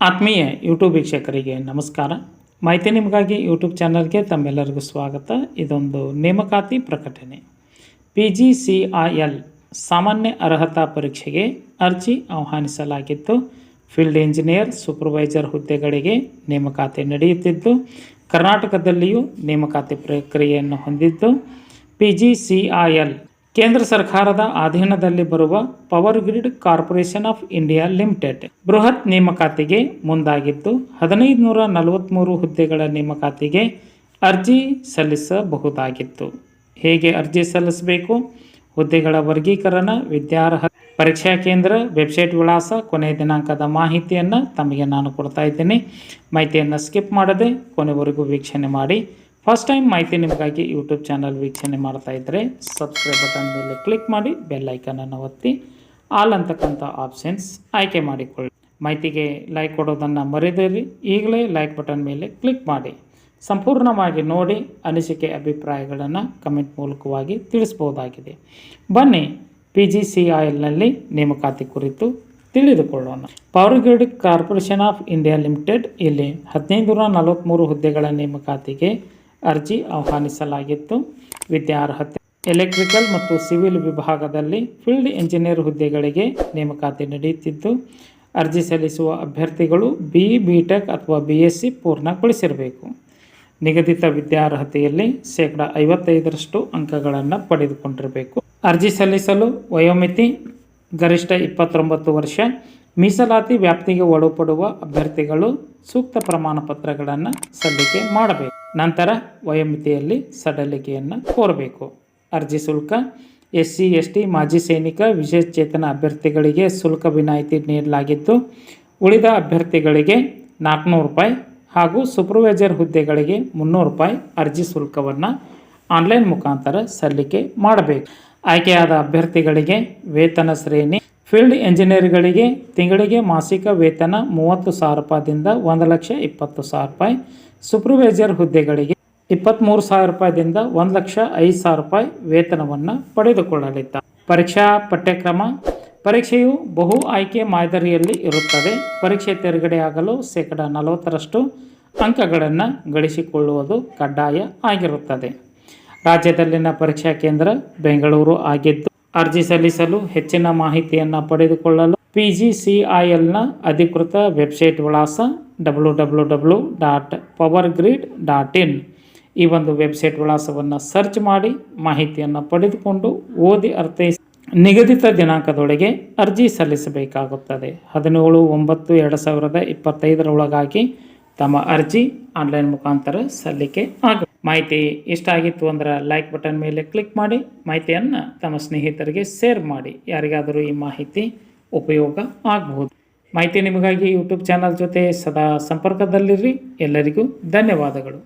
ಆತ್ಮೀಯ ಯೂಟ್ಯೂಬ್ ವೀಕ್ಷಕರಿಗೆ ನಮಸ್ಕಾರ. ಮಾಹಿತಿ ನಿಮಗಾಗಿ ಯೂಟ್ಯೂಬ್ ಚಾನಲ್ಗೆ ತಮ್ಮೆಲ್ಲರಿಗೂ ಸ್ವಾಗತ. ಇದೊಂದು ನೇಮಕಾತಿ ಪ್ರಕಟಣೆ. PGCIL ಸಾಮಾನ್ಯ ಅರ್ಹತಾ ಪರೀಕ್ಷೆಗೆ ಅರ್ಜಿ ಆಹ್ವಾನಿಸಲಾಗಿತ್ತು. ಫೀಲ್ಡ್ ಇಂಜಿನಿಯರ್, ಸೂಪರ್ವೈಸರ್ ಹುದ್ದೆಗಳಿಗೆ ನೇಮಕಾತಿ ನಡೆಯುತ್ತಿದ್ದು, ಕರ್ನಾಟಕದಲ್ಲಿಯೂ ನೇಮಕಾತಿ ಪ್ರಕ್ರಿಯೆಯನ್ನು ಹೊಂದಿದ್ದು, PGCIL ಕೇಂದ್ರ ಸರ್ಕಾರದ ಅಧೀನದಲ್ಲಿ ಬರುವ power grid corporation of India limited ಬೃಹತ್ ನೇಮಕಾತಿಗೆ ಮುಂದಾಗಿದ್ದು, 1543 ಹುದ್ದೆಗಳ ನೇಮಕಾತಿಗೆ ಅರ್ಜಿ ಸಲ್ಲಿಸಬಹುದಾಗಿತ್ತು. ಹೇಗೆ ಅರ್ಜಿ ಸಲ್ಲಿಸಬೇಕು? ಹುದ್ದೆಗಳ ವರ್ಗೀಕರಣ, ವಿದ್ಯಾರ್ಹ ಪರೀಕ್ಷಾ ಕೇಂದ್ರ, ವೆಬ್ಸೈಟ್ ವಿಳಾಸ, ಕೊನೆಯ ದಿನಾಂಕದ ಮಾಹಿತಿಯನ್ನು ತಮಗೆ ನಾನು ಕೊಡ್ತಾ ಇದ್ದೇನೆ. ಮಾಹಿತಿಯನ್ನು ಸ್ಕಿಪ್ ಮಾಡದೆ ಕೊನೆವರೆಗೂ ವೀಕ್ಷಣೆ ಮಾಡಿ. ಫಸ್ಟ್ ಟೈಮ್ ಮಾಹಿತಿ ನಿಮಗಾಗಿ ಯೂಟ್ಯೂಬ್ ಚಾನಲ್ ವೀಕ್ಷಣೆ ಮಾಡ್ತಾ ಇದ್ದರೆ ಸಬ್ಸ್ಕ್ರೈಬ್ ಬಟನ್ ಮೇಲೆ ಕ್ಲಿಕ್ ಮಾಡಿ, ಬೆಲ್ ಐಕನನ್ನು ಒತ್ತಿ ಆಲ್ ಅಂತಕ್ಕಂಥ ಆಪ್ಷನ್ಸ್ ಆಯ್ಕೆ ಮಾಡಿಕೊಳ್ಳಿ. ಮಾಹಿತಿಗೆ ಲೈಕ್ ಕೊಡೋದನ್ನು ಮರೆದಿರಿ. ಈಗಲೇ ಲೈಕ್ ಬಟನ್ ಮೇಲೆ ಕ್ಲಿಕ್ ಮಾಡಿ. ಸಂಪೂರ್ಣವಾಗಿ ನೋಡಿ ಅನಿಸಿಕೆ ಅಭಿಪ್ರಾಯಗಳನ್ನು ಕಮೆಂಟ್ ಮೂಲಕವಾಗಿ ತಿಳಿಸ್ಬೋದಾಗಿದೆ. ಬನ್ನಿ PGCILನಲ್ಲಿ ನೇಮಕಾತಿ ಕುರಿತು ತಿಳಿದುಕೊಳ್ಳೋಣ. Power grid corporation of India limited ಇಲ್ಲಿ 1543 ಹುದ್ದೆಗಳ ನೇಮಕಾತಿಗೆ ಅರ್ಜಿ ಆಹ್ವಾನಿಸಲಾಗಿತ್ತು. ವಿದ್ಯಾರ್ಹತೆ ಎಲೆಕ್ಟ್ರಿಕಲ್ ಮತ್ತು ಸಿವಿಲ್ ವಿಭಾಗದಲ್ಲಿ ಫೀಲ್ಡ್ ಇಂಜಿನಿಯರ್ ಹುದ್ದೆಗಳಿಗೆ ನೇಮಕಾತಿ ನಡೆಯುತ್ತಿದ್ದು, ಅರ್ಜಿ ಸಲ್ಲಿಸುವ ಅಭ್ಯರ್ಥಿಗಳು BE, BTech ಅಥವಾ BSc ಪೂರ್ಣಗೊಳಿಸಿರಬೇಕು. ನಿಗದಿತ ವಿದ್ಯಾರ್ಹತೆಯಲ್ಲಿ 55% ಅಂಕಗಳನ್ನು ಪಡೆದುಕೊಂಡಿರಬೇಕು. ಅರ್ಜಿ ಸಲ್ಲಿಸಲು ವಯೋಮಿತಿ ಗರಿಷ್ಠ 29 ವರ್ಷ. ಮೀಸಲಾತಿ ವ್ಯಾಪ್ತಿಗೆ ಒಳಪಡುವ ಅಭ್ಯರ್ಥಿಗಳು ಸೂಕ್ತ ಪ್ರಮಾಣ ಪತ್ರಗಳನ್ನು ಸಲ್ಲಿಕೆ ಮಾಡಬೇಕು. ನಂತರ ವಯೋಮಿತಿಯಲ್ಲಿ ಸಡಲಿಕೆಯನ್ನು ಕೋರಬೇಕು. ಅರ್ಜಿ ಶುಲ್ಕ SC, ST, ಮಾಜಿ ಸೈನಿಕ, ವಿಶೇಷಚೇತನ ಅಭ್ಯರ್ಥಿಗಳಿಗೆ ಶುಲ್ಕ ವಿನಾಯಿತಿ ನೀಡಲಾಗಿದ್ದು, ಉಳಿದ ಅಭ್ಯರ್ಥಿಗಳಿಗೆ 400 ರೂಪಾಯಿ ಹಾಗೂ ಸೂಪರ್ವೈಸರ್ ಹುದ್ದೆಗಳಿಗೆ 300 ರೂಪಾಯಿ ಅರ್ಜಿ ಶುಲ್ಕವನ್ನು ಆನ್ಲೈನ್ ಮುಖಾಂತರ ಸಲ್ಲಿಕೆ ಮಾಡಬೇಕು. ಆಯ್ಕೆಯಾದ ಅಭ್ಯರ್ಥಿಗಳಿಗೆ ವೇತನ ಶ್ರೇಣಿ: ಫೀಲ್ಡ್ ಇಂಜಿನಿಯರ್ಗಳಿಗೆ ತಿಂಗಳಿಗೆ ಮಾಸಿಕ ವೇತನ 30,000 ರೂಪಾಯಿದಿಂದ 1,20,000 ರೂಪಾಯಿ, ಸೂಪರ್ವೈಸರ್ ಹುದ್ದೆಗಳಿಗೆ 23,000 ರೂಪಾಯಿದಿಂದ 1,05,000 ರೂಪಾಯಿ ವೇತನವನ್ನು ಪಡೆದುಕೊಳ್ಳಲಿದ್ದಾರೆ. ಪರೀಕ್ಷಾ ಪಠ್ಯಕ್ರಮ: ಪರೀಕ್ಷೆಯು ಬಹು ಆಯ್ಕೆ ಮಾದರಿಯಲ್ಲಿ ಇರುತ್ತದೆ. ಪರೀಕ್ಷೆ ತೆರಗಡೆಯಾಗಲು 40% ಅಂಕಗಳನ್ನು ಗಳಿಸಿಕೊಳ್ಳುವುದು ಕಡ್ಡಾಯ ಆಗಿರುತ್ತದೆ. ರಾಜ್ಯದಲ್ಲಿನ ಪರೀಕ್ಷಾ ಕೇಂದ್ರ ಬೆಂಗಳೂರು ಆಗಿದ್ದು, ಅರ್ಜಿ ಸಲ್ಲಿಸಲು ಹೆಚ್ಚಿನ ಮಾಹಿತಿಯನ್ನು ಪಡೆದುಕೊಳ್ಳಲು PGCILನ ಅಧಿಕೃತ ವೆಬ್ಸೈಟ್ ವಿಳಾಸ www.powergrid.in ಈ ಒಂದು ವೆಬ್ಸೈಟ್ ವಿಳಾಸವನ್ನು ಸರ್ಚ್ ಮಾಡಿ ಮಾಹಿತಿಯನ್ನು ಪಡೆದುಕೊಂಡು ಓದಿ ಅರ್ಥೈಸಿ ನಿಗದಿತ ದಿನಾಂಕದೊಳಗೆ ಅರ್ಜಿ ಸಲ್ಲಿಸಬೇಕಾಗುತ್ತದೆ. 17/9/2025 ಒಳಗಾಗಿ ತಮ್ಮ ಅರ್ಜಿ ಆನ್ಲೈನ್ ಮುಖಾಂತರ ಸಲ್ಲಿಕೆ ಆಗುತ್ತೆ. ಮಾಹಿತಿ ಇಷ್ಟ ಆಗಿತ್ತು ಅಂದರೆ ಲೈಕ್ ಬಟನ್ ಮೇಲೆ ಕ್ಲಿಕ್ ಮಾಡಿ, ಮಾಹಿತಿಯನ್ನು ತಮ್ಮ ಸ್ನೇಹಿತರಿಗೆ ಶೇರ್ ಮಾಡಿ. ಯಾರಿಗಾದರೂ ಈ ಮಾಹಿತಿ ಉಪಯೋಗ ಆಗಬಹುದು. ಮಾಹಿತಿ ನಿಮಗಾಗಿ ಯೂಟ್ಯೂಬ್ ಚಾನಲ್ ಜೊತೆ ಸದಾ ಸಂಪರ್ಕದಲ್ಲಿರ್ರಿ. ಎಲ್ಲರಿಗೂ ಧನ್ಯವಾದಗಳು.